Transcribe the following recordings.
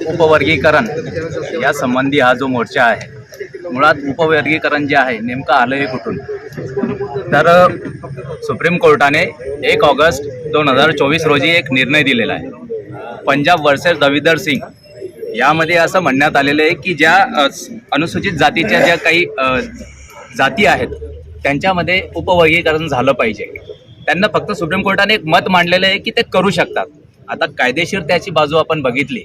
उपवर्गीकरण या संबंधी हा जो मोर्चा आहे, मुळात उपवर्गीकरण जे आहे नेमकं आलं हे कुठून, तर सुप्रीम कोर्टाने 1 ऑगस्ट 2024 रोजी एक निर्णय दिलेला आहे पंजाब वर्सेस दविंदर सिंग। यामध्ये असं म्हणण्यात आलेलं आहे की ज्या अनुसूचित जातीच्या ज्या काही जाती आहेत त्यांच्यामध्ये उपवर्गीकरण झालं पाहिजे। त्यांना फक्त सुप्रीम कोर्टाने एक मत मांडलेलं आहे की ते करू शकतात। आता कायदेशीर त्याची बाजू आपण बघितली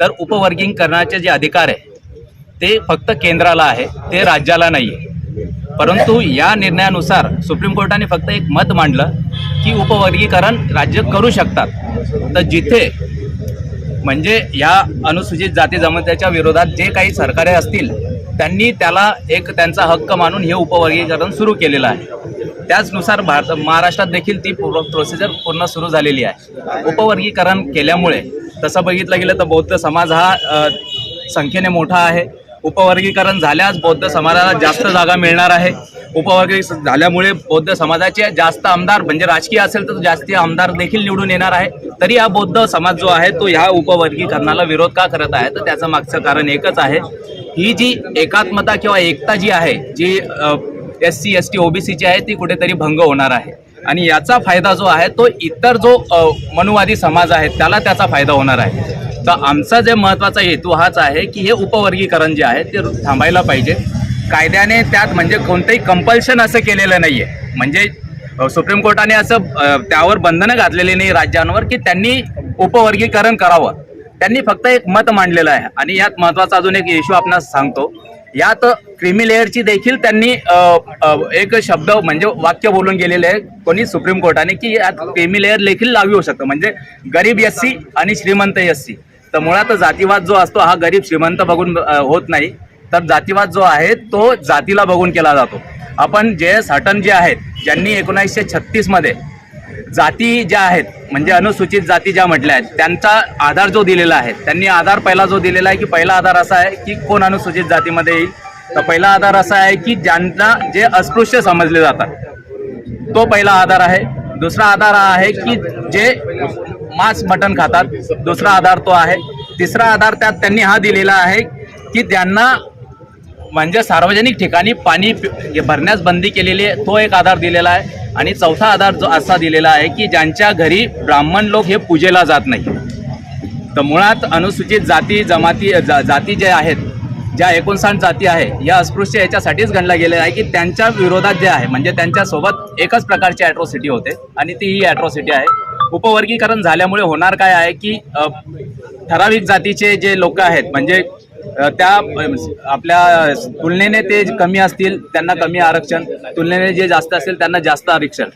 तर उपवर्गीकरणाचे जे अधिकार आहे ते फक्त केंद्राला आहे, ते राज्याला नाही आहे। परंतु या निर्णयानुसार सुप्रीम कोर्टाने फक्त एक मत मांडलं की उपवर्गीकरण राज्य करू शकतात। तर जिथे म्हणजे या अनुसूचित जाती जमातीच्या विरोधात जे काही सरकारे असतील त्यांनी त्याला एक त्यांचा हक्क मानून हे उपवर्गीकरण सुरू केलेलं आहे। त्याचनुसार महाराष्ट्रात देखील ती प्रोसिजर पूर्ण सुरू झालेली आहे। उपवर्गीकरण केल्यामुळे तसं बघितलं गेलं तर बौद्ध समाज हा संख्येने मोठा आहे। उपवर्गीकरण झाल्यास बौद्ध समाजाला जास्त जागा मिळणार आहे। उपवर्गीकरण झाल्यामुळे बौद्ध समाजाचे जास्त आमदार, म्हणजे राजकीय असेल तर जास्त आमदार देखील निवडून येणार आहे। तरी हा बौद्ध समाज जो आहे तो ह्या उपवर्गीकरणाला विरोध का करत आहे, तर त्याचं मागचं कारण एकच आहे, ही जी एकात्मता किंवा एकता जी आहे, जी SC ST OBC ची आहे ती कुठेतरी भंग होणार आहे। आणि याचा फायदा जो आहे तो इतर जो मनुवादी समाज आहे त्याला त्याचा फायदा होणार आहे। तर आमचा जे महत्त्वाचा हेतू हाच आहे की हे उपवर्गीकरण जे आहे ते थांबायला पाहिजे। कायद्याने त्यात म्हणजे कोणतंही कंपल्शन असं केलेलं नाही आहे, म्हणजे सुप्रीम कोर्टाने असं त्यावर बंधनं घातलेली नाही राज्यांवर की त्यांनी उपवर्गीकरण करावं। त्यांनी फक्त एक मत मांडलेलं आहे। आणि यात महत्त्वाचा अजून एक इश्यू आपणास सांगतो, यात क्रीमी लेअरची देखील त्यांनी एक शब्द म्हणजे वाक्य बोलून गेलेले आहे कोणी सुप्रीम कोर्टाने की यात क्रीमी लेअर देखील लागू होऊ शकतं, म्हणजे गरीब SC आणि श्रीमंत SC। तर मुळात जातीवाद जो असतो हा गरीब श्रीमंत बघून होत नाही, तर जातीवाद जो आहे तो जातीला बघून केला जातो। आपण JS हटन जे आहेत ज्यांनी 1936 मध्ये जाती ज्या आहेत म्हणजे अनुसूचित जाती ज्या म्हटल्या आहेत त्यांचा आधार जो दिलेला आहे, त्यांनी आधार पहिला जो दिलेला आहे की पहिला आधार असा आहे की कोण अनुसूचित जातीमध्ये येईल, तर पहिला आधार असा आहे की ज्यांना जे अस्पृश्य समजले जातात तो पहिला आधार आहे। दुसरा आधार हा आहे की जे मांस मटण खातात, दुसरा आधार तो आहे। तिसरा आधार त्यात त्यांनी हा दिलेला आहे की ज्यांना म्हणजे सार्वजनिक ठिकाणी पाणी भरण्यास बंदी केलेली आहे, तो एक आधार दिलेला आहे। आणि चौथा आधार जो असा दिलेला आहे की ज्यांच्या घरी ब्राह्मण लोक हे पूजेला जात नाही। तर मुळात अनुसूचित जाती जमाती जाती जे आहेत, ज्या 59 जाती आहे या अस्पृश्य याच्यासाठीच गणल्या गेलेल्या आहे की त्यांच्या विरोधात जे आहे म्हणजे त्यांच्यासोबत एकच प्रकारची ॲट्रॉसिटी होते आणि ती ही ॲट्रॉसिटी आहे। उपवर्गीकरण झाल्यामुळे होणार काय आहे की ठराविक जातीचे जे लोक आहेत म्हणजे त्या आपल्या तुलनेने ते कमी असतील त्यांना कमी आरक्षण, तुलनेने जे जास्त असतील त्यांना जास्त आरक्षण।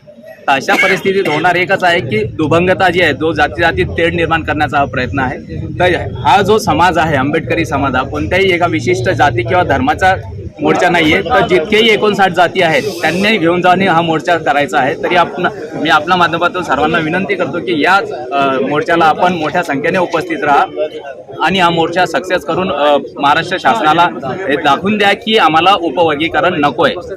तर अशा परिस्थितीत होणार एकच आहे की दुभंगता जी आहे, जो जातीजातीत तेढ निर्माण करण्याचा हा प्रयत्न आहे। तर हा जो समाज आहे आंबेडकरी समाज हा कोणत्याही एका विशिष्ट जाती किंवा धर्माचा मोर्चा नाही आहे। तर जितकेही 59 जाती आहेत त्यांनी घेऊन जाणे हा मोर्चा करायचा आहे। तरी मी आपल्या माध्यमातून सर्वांना विनंती करतो की या मोर्चाला आपण मोठ्या संख्येने उपस्थित राहा आणि हा मोर्चा सक्सेस करून महाराष्ट्र शासनाला हे दाखवून द्या की आम्हाला उपवर्गीकरण नको आहे।